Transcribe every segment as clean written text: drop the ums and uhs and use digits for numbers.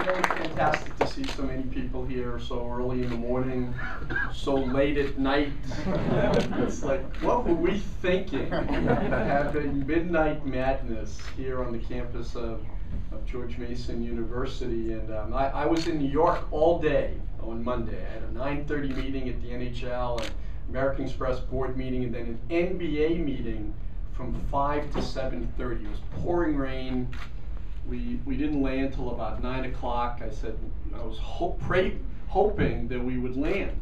really fantastic to see so many people here so early in the morning, so late at night. It's like, what were we thinking? Having midnight madness here on the campus of George Mason University. And I was in New York all day on Monday. I had a 9:30 meeting at the NHL, an American Express board meeting, and then an NBA meeting from 5 to 7:30. It was pouring rain. We didn't land till about 9 o'clock. I said, I was hoping that we would land.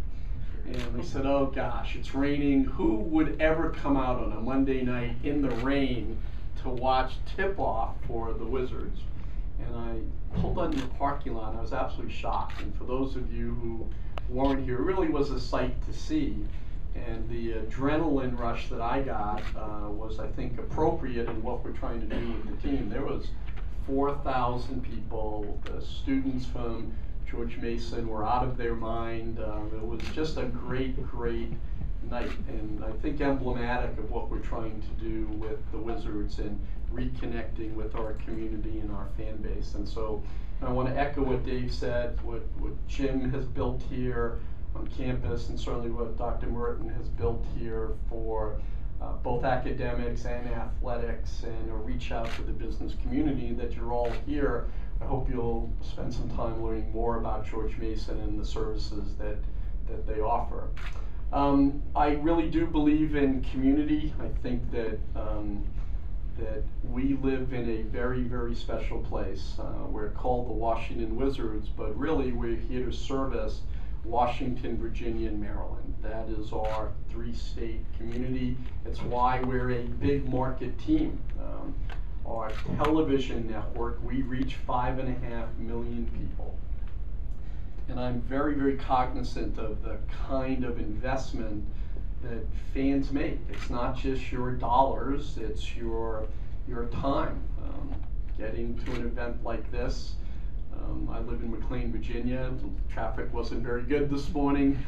And they said, oh gosh, it's raining. Who would ever come out on a Monday night in the rain to watch tip-off for the Wizards? And I pulled into the parking lot and I was absolutely shocked. And for those of you who weren't here, it really was a sight to see. And the adrenaline rush that I got was, I think, appropriate in what we're trying to do with the team. There was 4,000 people. The students from George Mason were out of their mind. It was just a great night, and I think emblematic of what we're trying to do with the Wizards and reconnecting with our community and our fan base. And so I want to echo what Dave said, what Jim has built here on campus, and certainly what Dr. Merton has built here for both academics and athletics, and a reach out to the business community, that you're all here. I hope you'll spend some time learning more about George Mason and the services that they offer. I really do believe in community. I think that that we live in a very special place. We're called the Washington Wizards, but really we're here to service Washington, Virginia, and Maryland. That is our 3-state community. It's why we're a big market team. Our television network, we reach 5.5 million people. And I'm very cognizant of the kind of investment that fans make. It's not just your dollars, it's your time. Getting to an event like this, I live in McLean, Virginia. The traffic wasn't very good this morning.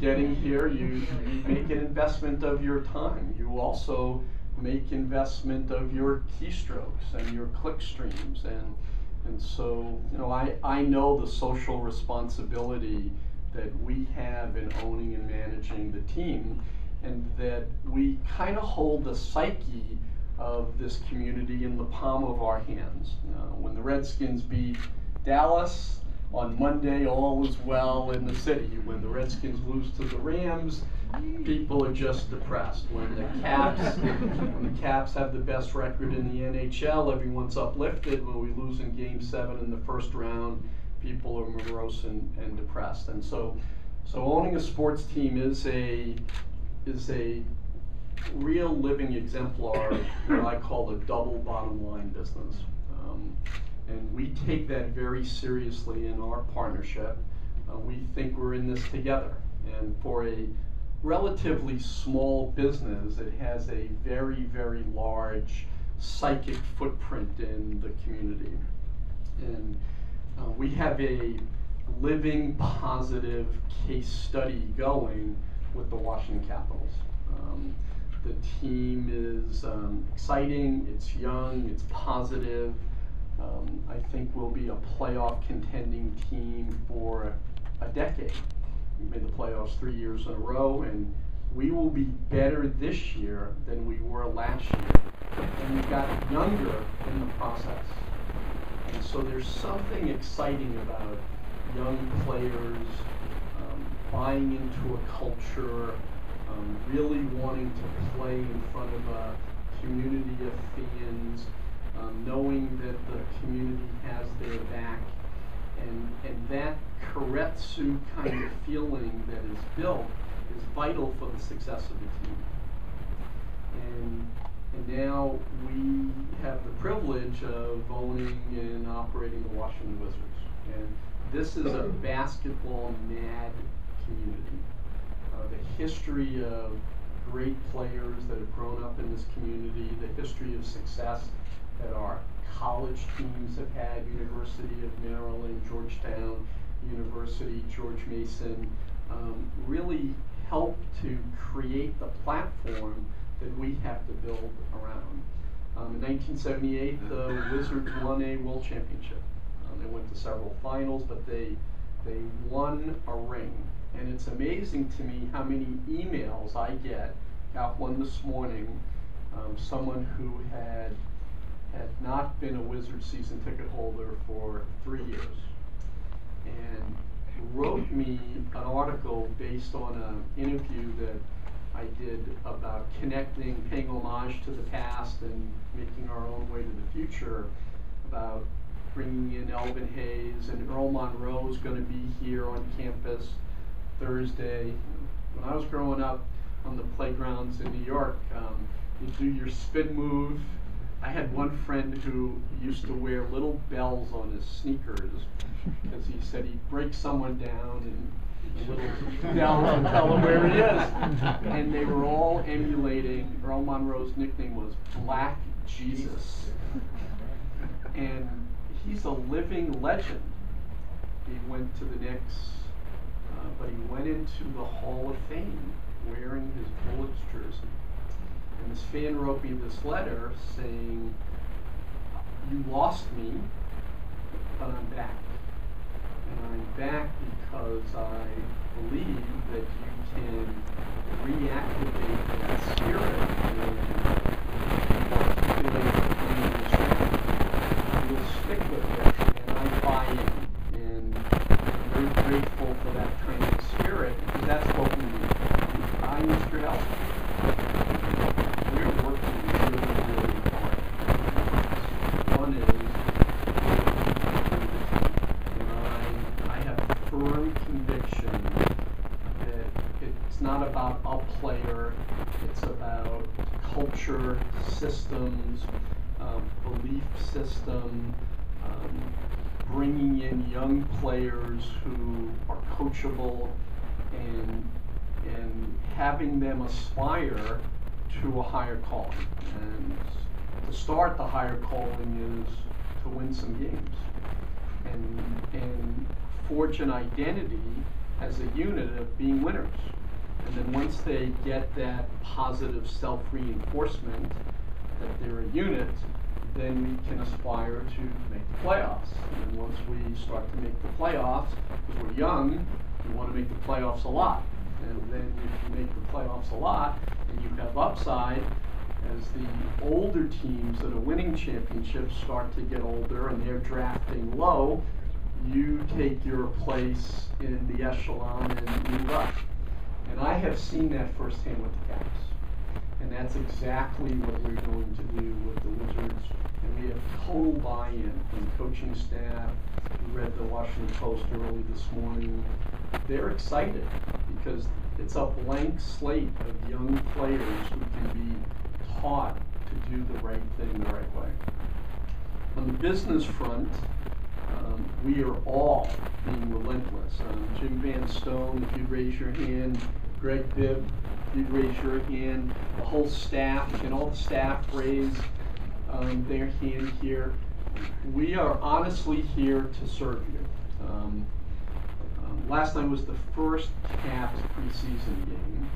Getting here, you make an investment of your time. You also make investment of your keystrokes and your click streams. And so, you know, I know the social responsibility that we have in owning and managing the team, and that we kind of hold the psyche of this community in the palm of our hands. When the Redskins beat Dallas on Monday, all is well in the city. When the Redskins lose to the Rams, people are just depressed. When the Caps have the best record in the NHL, everyone's uplifted. When we lose in Game 7 in the first round, people are morose and depressed. And so owning a sports team is a real living exemplar of what I call a double bottom line business. And we take that very seriously in our partnership. We think we're in this together. And for a relatively small business, it has a very large psychic footprint in the community. And we have a living, positive case study going with the Washington Capitals. The team is exciting, it's young, it's positive. I think we'll be a playoff contending team for a decade. We made the playoffs 3 years in a row, and we will be better this year than we were last year. And we got younger in the process. And so there's something exciting about young players buying into a culture, really wanting to play in front of a community of fans, knowing that the community has their back, and that Karetsu kind of feeling that is built is vital for the success of the team. And now we have the privilege of owning and operating the Washington Wizards. And this is a basketball mad community. The history of great players that have grown up in this community, the history of success that our college teams have had, University of Maryland, Georgetown University, George Mason, really helped to create the platform that we have to build around. In 1978, the Wizards won a world championship. They went to several finals, but they won a ring. And it's amazing to me how many emails I get. Got one this morning, someone who had not been a Wizard season ticket holder for 3 years, and wrote me an article based on an interview that I did about connecting, paying homage to the past and making our own way to the future, about bringing in Elvin Hayes, and Earl Monroe's going to be here on campus Thursday. When I was growing up on the playgrounds in New York, you do your spin move. I had one friend who used to wear little bells on his sneakers because he said he'd break someone down and little bells and tell him where he is. And they were all emulating, Earl Monroe's nickname was Black Jesus. And he's a living legend. He went to the Knicks, but he went into the Hall of Fame wearing his Bullets jersey. And this fan wrote me this letter saying, "You lost me, but I'm back. And I'm back because I believe that you can reactivate that spirit and articulate the plan. You'll stick with it, and I buy in. And I'm very grateful for that kind of spirit, because that's what we need. I need your help. We're working really, really hard. One is, and I have firm conviction that it's not about a player, it's about culture, systems, belief system, bringing in young players who are coachable, and having them aspire to a higher calling. And to start, the higher calling is to win some games and forge an identity as a unit of being winners. And then once they get that positive self-reinforcement that they're a unit, then we can aspire to make the playoffs. And once we start to make the playoffs, because we're young, we want to make the playoffs a lot. And then if you make the playoffs a lot, and you have upside, as the older teams that are winning championships start to get older and they're drafting low, you take your place in the echelon and move up. And I have seen that firsthand with the Caps. And that's exactly what we're going to do with the Wizards. And we have total buy-in from the coaching staff. We read the Washington Post early this morning. They're excited because it's a blank slate of young players who can be taught to do the right thing the right way. On the business front, we are all being relentless. Jim Van Stone, if you'd raise your hand, Greg Bibb, if you'd raise your hand, the whole staff, and all the staff raise their hand here. We are honestly here to serve you. Last night was the first Caps preseason game,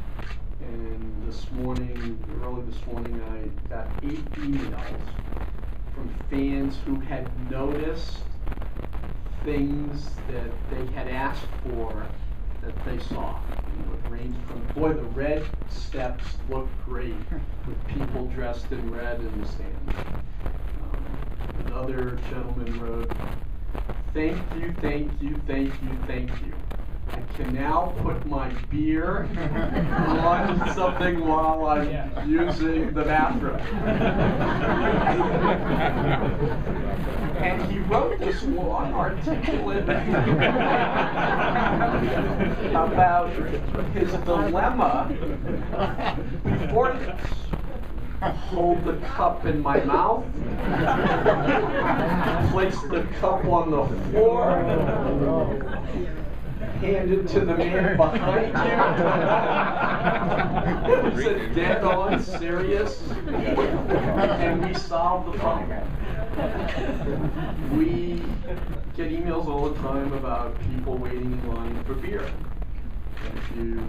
and early this morning, I got 8 emails from fans who had noticed things that they had asked for that they saw. It ranged from, boy, the red steps look great with people dressed in red in the stands. Another gentleman wrote, "Thank you, thank you, thank you, thank you. I can now put my beer on something while I'm using the bathroom." And he wrote this long, articulate about his dilemma before this. Hold the cup in my mouth, place the cup on the floor, hand it to the man behind you. Is it dead on serious? And we solve the problem. We get emails all the time about people waiting in line for beer. If you